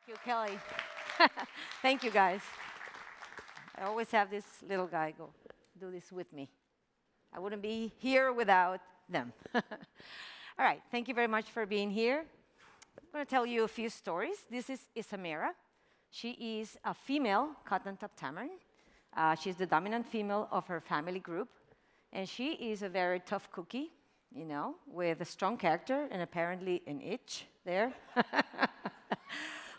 Thank you, Kelly. Thank you, guys. I always have this little guy go do this with me. I wouldn't be here without them. All right, thank you very much for being here. I'm going to tell you a few stories. This is Rosamira. She is a female cotton-top tamarin. She's the dominant female of her family group, and she is a very tough cookie, with a strong character and apparently an itch there.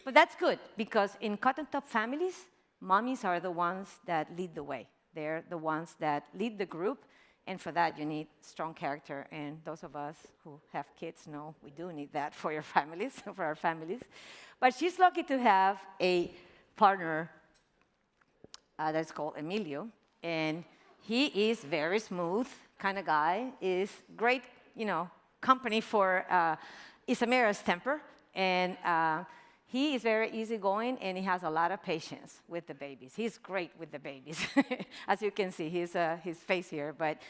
But that's good, because in cotton-top families, mommies are the ones that lead the way. They're the ones that lead the group, and for that, you need strong character. And those of us who have kids know we do need that for your families, for our families. But she's lucky to have a partner that's called Emilio, and he is very smooth kind of guy, is great, company for Rosamira's temper, and he is very easygoing, and he has a lot of patience with the babies. He's great with the babies, as you can see, his face here. But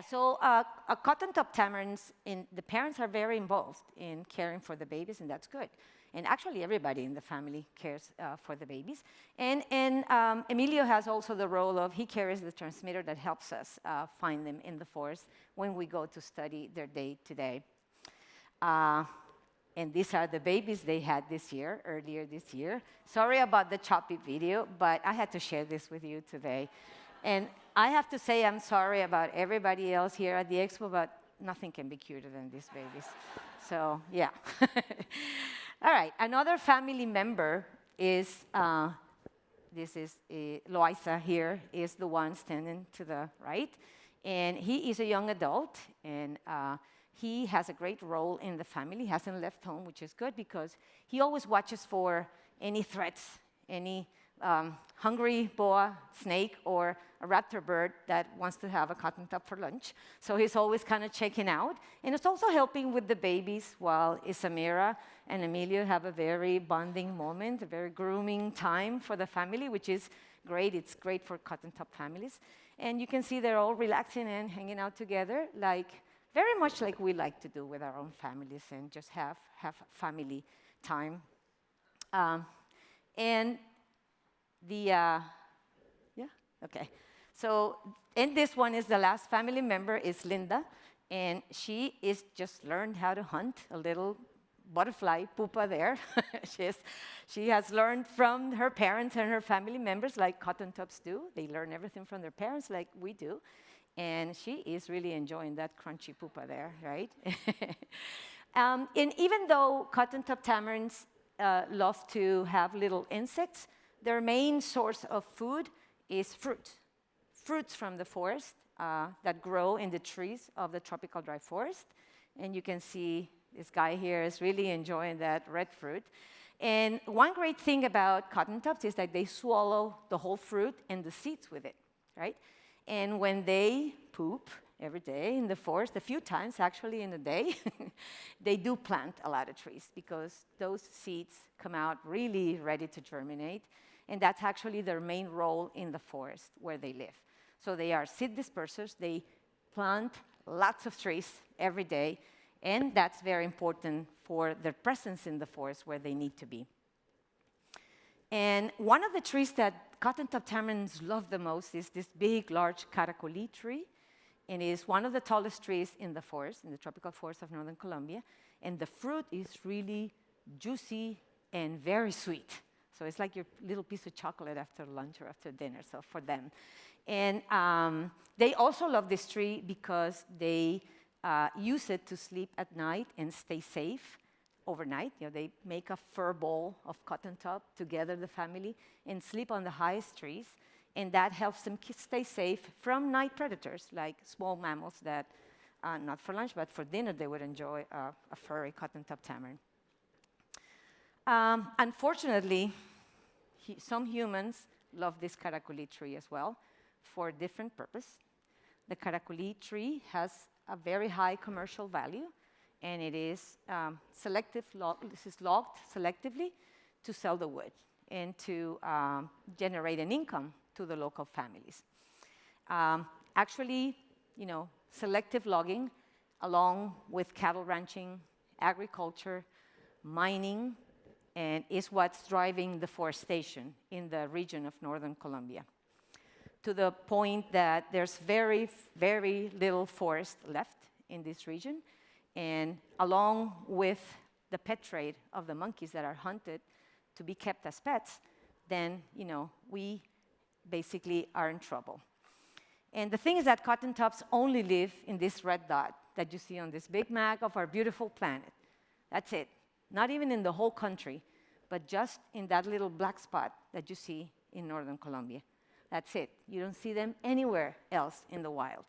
so cotton-top tamarins, the parents are very involved in caring for the babies, and that's good. And actually, everybody in the family cares for the babies. And Emilio has also the role of, he carries the transmitter that helps us find them in the forest when we go to study their day-to-day. And these are the babies they had earlier this year. Sorry about the choppy video, but I had to share this with you today. And I have to say I'm sorry about everybody else here at the Expo, but nothing can be cuter than these babies. So, yeah. All right, another family member is, this is Loaiza here, is the one standing to the right. And he is a young adult, and he has a great role in the family, hasn't left home, which is good because he always watches for any threats, any hungry boa snake or a raptor bird that wants to have a cotton top for lunch. So he's always kind of checking out. And it's also helping with the babies while Rosamira and Emilio have a very bonding moment, a very grooming time for the family, which is great. It's great for cotton top families. And you can see they're all relaxing and hanging out together, very much like we like to do with our own families, and just have family time. And So, and this one is the last family member is Linda, and she is just learned how to hunt a little butterfly pupa there. She has learned from her parents and her family members, like cotton tops do. They learn everything from their parents, like we do. And she is really enjoying that crunchy pupa there, right? And even though cotton-top tamarins love to have little insects, their main source of food is fruits from the forest that grow in the trees of the tropical dry forest. And you can see this guy here is really enjoying that red fruit. And one great thing about cotton tops is that they swallow the whole fruit and the seeds with it, right? And when they poop every day in the forest, a few times actually in a day, they do plant a lot of trees because those seeds come out really ready to germinate. And that's actually their main role in the forest where they live. So they are seed dispersers. They plant lots of trees every day. And that's very important for their presence in the forest where they need to be. And one of the trees that cotton-top tamarins love the most is this big, large caracolí tree. And it is one of the tallest trees in the forest, in the tropical forest of northern Colombia. And the fruit is really juicy and very sweet. So it's like your little piece of chocolate after lunch or after dinner, so for them. And they also love this tree because they use it to sleep at night and stay safe overnight. They make a fur ball of cotton top together, the family, and sleep on the highest trees. And that helps them stay safe from night predators, like small mammals that, not for lunch, but for dinner, they would enjoy a furry cotton top tamarin. Unfortunately, some humans love this caracolí tree as well for a different purpose. The caracolí tree has a very high commercial value, and it is this is logged selectively to sell the wood and to generate an income to the local families. Actually, selective logging, along with cattle ranching, agriculture, mining, and is what's driving deforestation in the region of northern Colombia, to the point that there's very, very little forest left in this region. And along with the pet trade of the monkeys that are hunted to be kept as pets, then, we basically are in trouble. And the thing is that cottontops only live in this red dot that you see on this big map of our beautiful planet. That's it. Not even in the whole country, but just in that little black spot that you see in northern Colombia. That's it. You don't see them anywhere else in the wild.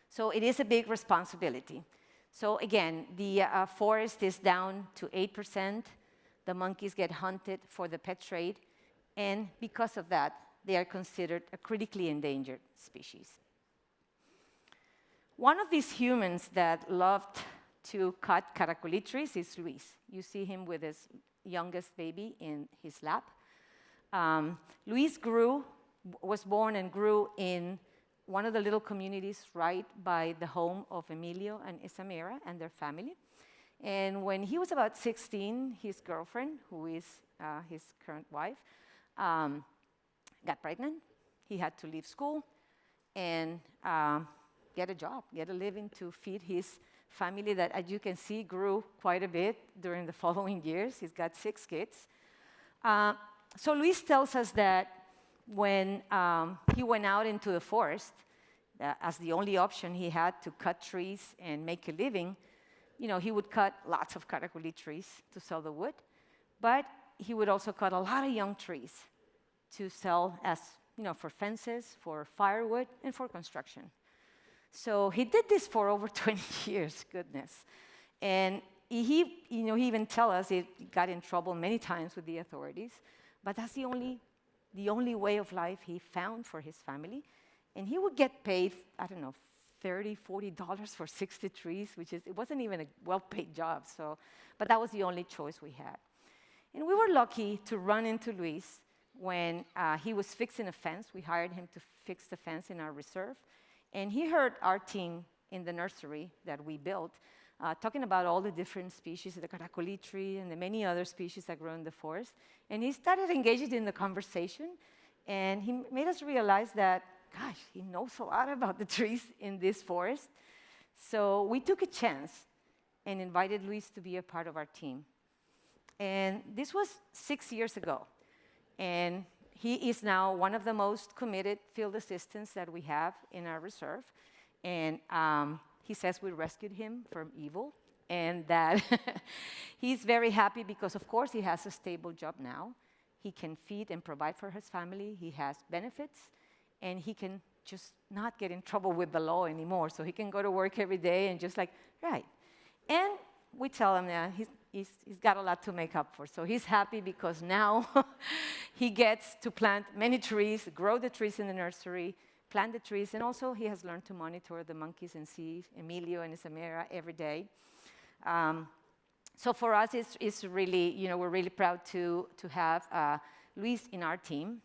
So it is a big responsibility. So again, the forest is down to 8%. The monkeys get hunted for the pet trade. And because of that, they are considered a critically endangered species. One of these humans that loved to cut caracolí trees is Luis. You see him with his youngest baby in his lap. Luis was born and grew in one of the little communities right by the home of Emilio and Rosamira and their family. And when he was about 16, his girlfriend, who is his current wife, got pregnant. He had to leave school and get a job, get a living to feed his family that, as you can see, grew quite a bit during the following years. He's got 6 kids. So Luis tells us that when he went out into the forest, as the only option he had to cut trees and make a living, he would cut lots of caracolí trees to sell the wood, but he would also cut a lot of young trees to sell as, for fences, for firewood, and for construction. So he did this for over 20 years, goodness. And he even tell us he got in trouble many times with the authorities, but that's the only way of life he found for his family. And he would get paid, I don't know, $30, $40 for 60 trees, it wasn't even a well-paid job. But that was the only choice we had. And we were lucky to run into Luis when he was fixing a fence. We hired him to fix the fence in our reserve. And he heard our team in the nursery that we built talking about all the different species, the caracolí tree and the many other species that grow in the forest. And he started engaging in the conversation. And he made us realize that, gosh, he knows a lot about the trees in this forest. So we took a chance and invited Luis to be a part of our team. And this was 6 years ago. And he is now one of the most committed field assistants that we have in our reserve. And he says we rescued him from evil, and that he's very happy because, of course, he has a stable job now. He can feed and provide for his family. He has benefits, and he can just not get in trouble with the law anymore. So he can go to work every day and just right. And we tell him that he's got a lot to make up for. So he's happy because now he gets to plant many trees, grow the trees in the nursery, plant the trees, and also he has learned to monitor the monkeys and see Emilio and Rosamira every day. So for us, it's really, we're really proud to have Luis in our team.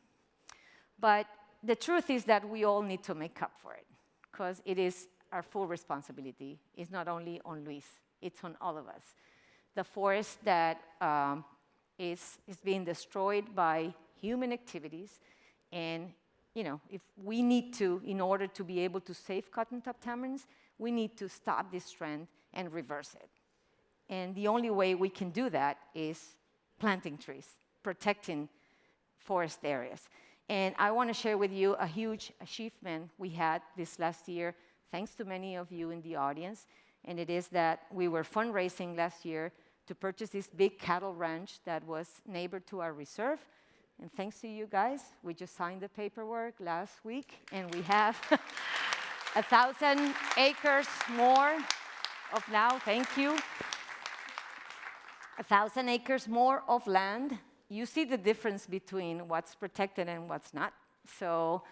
But the truth is that we all need to make up for it, because it is our full responsibility. It's not only on Luis, it's on all of us. The forest that is being destroyed by human activities, and if we need to, in order to be able to save cotton-top tamarins, we need to stop this trend and reverse it. And the only way we can do that is planting trees, protecting forest areas. And I want to share with you a huge achievement we had this last year, thanks to many of you in the audience. And it is that we were fundraising last year to purchase this big cattle ranch that was neighbor to our reserve. And thanks to you guys, we just signed the paperwork last week, and we have 1,000 acres more of now, thank you. 1,000 acres more of land. You see the difference between what's protected and what's not. So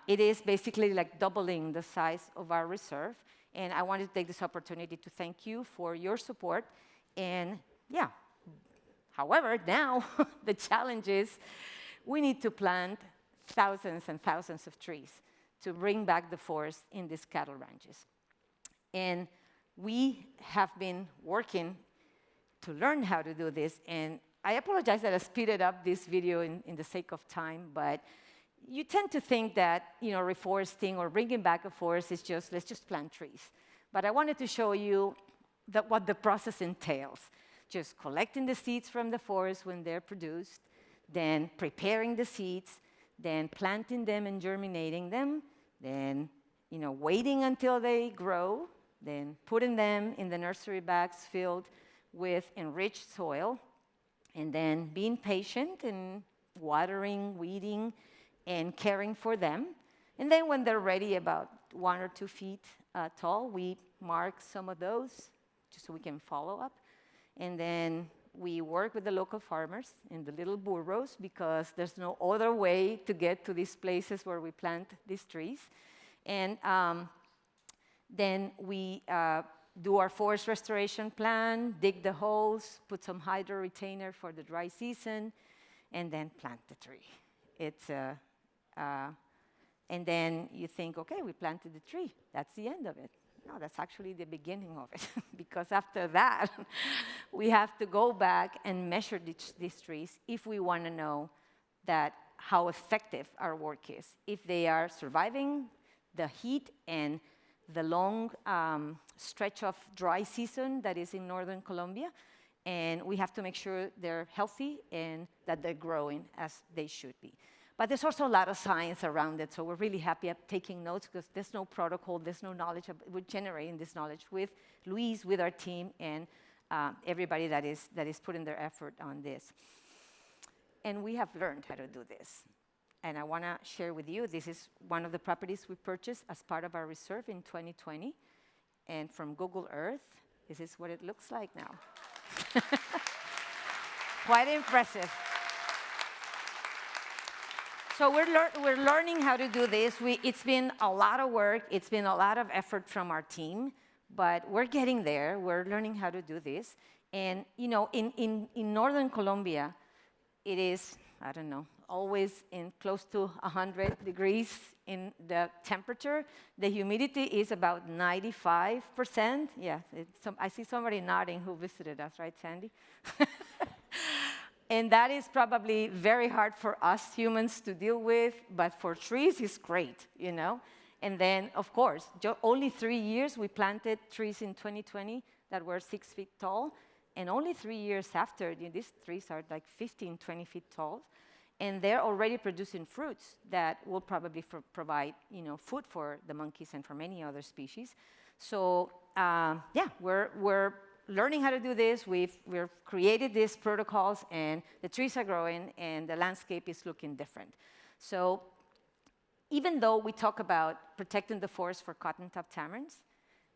it is basically like doubling the size of our reserve. And I wanted to take this opportunity to thank you for your support. And yeah, however, now the challenge is we need to plant thousands and thousands of trees to bring back the forest in these cattle ranches. And we have been working to learn how to do this. And I apologize that I speeded up this video in the sake of time, but you tend to think that, reforesting or bringing back a forest is just, let's just plant trees. But I wanted to show you what the process entails. Just collecting the seeds from the forest when they're produced, then preparing the seeds, then planting them and germinating them, then, waiting until they grow, then putting them in the nursery bags filled with enriched soil, and then being patient and watering, weeding, and caring for them. And then when they're ready, about 1 or 2 feet tall, we mark some of those just so we can follow up. And then we work with the local farmers in the little burros because there's no other way to get to these places where we plant these trees. And then we do our forest restoration plan, dig the holes, put some hydro retainer for the dry season, and then plant the tree. And then you think, okay, we planted the tree. That's the end of it. No, that's actually the beginning of it. Because after that, we have to go back and measure these trees if we want to know how effective our work is. If they are surviving the heat and the long stretch of dry season that is in northern Colombia. And we have to make sure they're healthy and that they're growing as they should be. But there's also a lot of science around it, so we're really happy at taking notes because there's no protocol, there's no knowledge. We're generating this knowledge with Luis, with our team, and everybody that is putting their effort on this. And we have learned how to do this. And I want to share with you, this is one of the properties we purchased as part of our reserve in 2020. And from Google Earth, this is what it looks like now. Quite impressive. So we're learning how to do this. It's been a lot of work. It's been a lot of effort from our team. But we're getting there. We're learning how to do this. And, in northern Colombia, it is, I don't know, always in close to 100 degrees in the temperature. The humidity is about 95%. Yeah, I see somebody nodding who visited us, right, Sandy? And that is probably very hard for us humans to deal with, but for trees, it's great, And then, of course, only 3 years, we planted trees in 2020 that were 6 feet tall. And only 3 years after, these trees are like 15, 20 feet tall. And they're already producing fruits that will probably provide, food for the monkeys and for many other species. So, we're learning how to do this. We've created these protocols, and the trees are growing, and the landscape is looking different. So, even though we talk about protecting the forest for cotton-top tamarins,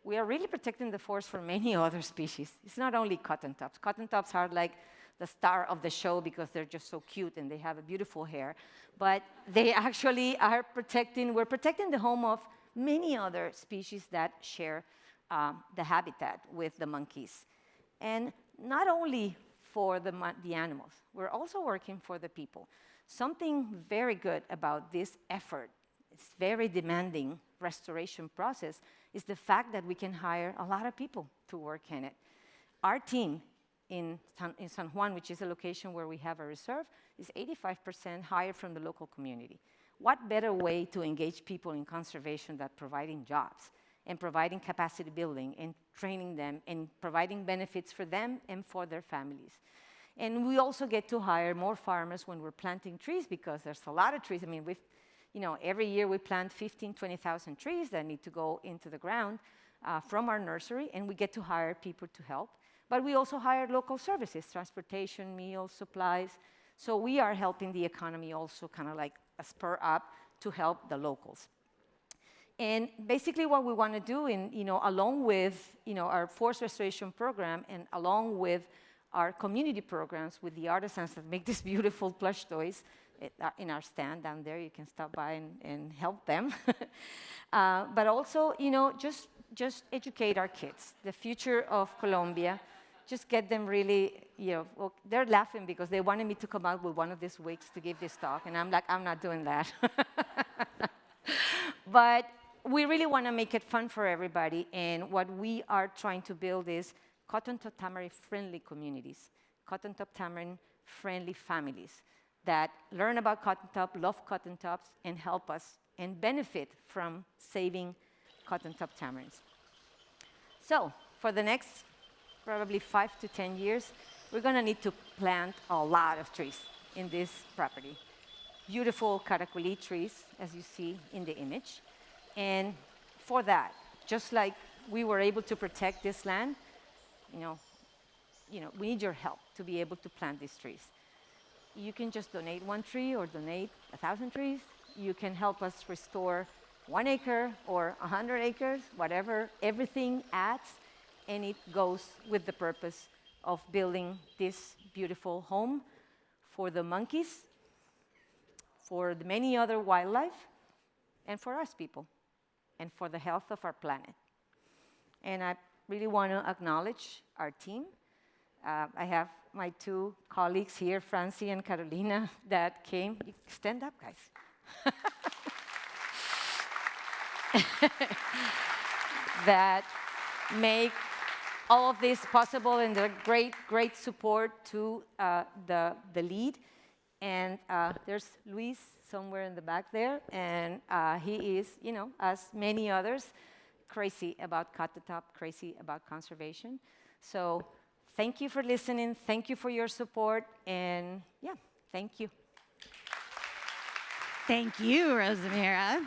we are really protecting the forest for many other species. It's not only cotton-tops. Cotton-tops are like the star of the show because they're just so cute and they have a beautiful hair. But they actually are we're protecting the home of many other species that share the habitat with the monkeys. And not only for the animals, we're also working for the people. Something very good about this effort, it's very demanding restoration process, is the fact that we can hire a lot of people to work in it. Our team in San Juan, which is a location where we have a reserve, is 85% hired from the local community. What better way to engage people in conservation than providing jobs and providing capacity building and training them and providing benefits for them and for their families. And we also get to hire more farmers when we're planting trees because there's a lot of trees. I mean, every year we plant 15, 20,000 trees that need to go into the ground from our nursery, and we get to hire people to help. But we also hire local services, transportation, meals, supplies. So we are helping the economy also kind of like a spur up to help the locals. And basically what we want to do, along with our forest restoration program and along with our community programs with the artisans that make these beautiful plush toys in our stand down there, you can stop by and help them. But also, just educate our kids, the future of Colombia. Just get them really, they're laughing because they wanted me to come out with one of these wigs to give this talk, and I'm like, I'm not doing that. But we really want to make it fun for everybody, and what we are trying to build is cotton top tamarind friendly communities, cotton top tamarind friendly families that learn about cotton top, love cotton tops, and help us and benefit from saving cotton top tamarins. So for the next probably 5 to 10 years, we're going to need to plant a lot of trees in this property. Beautiful caracoli trees, as you see in the image. And for that, just like we were able to protect this land, we need your help to be able to plant these trees. You can just donate 1 tree or donate 1,000 trees. You can help us restore 1 acre or 100 acres, whatever. Everything adds, and it goes with the purpose of building this beautiful home for the monkeys, for the many other wildlife, and for us people, and for the health of our planet. And I really want to acknowledge our team. I have my 2 colleagues here, Francie and Carolina, that came. Stand up, guys. That make all of this possible, and they're great support to the lead. And there's Luis somewhere in the back there, and he is, as many others, crazy about cotton top, crazy about conservation. So thank you for listening. Thank you for your support. And yeah, thank you. Thank you, Rosamira.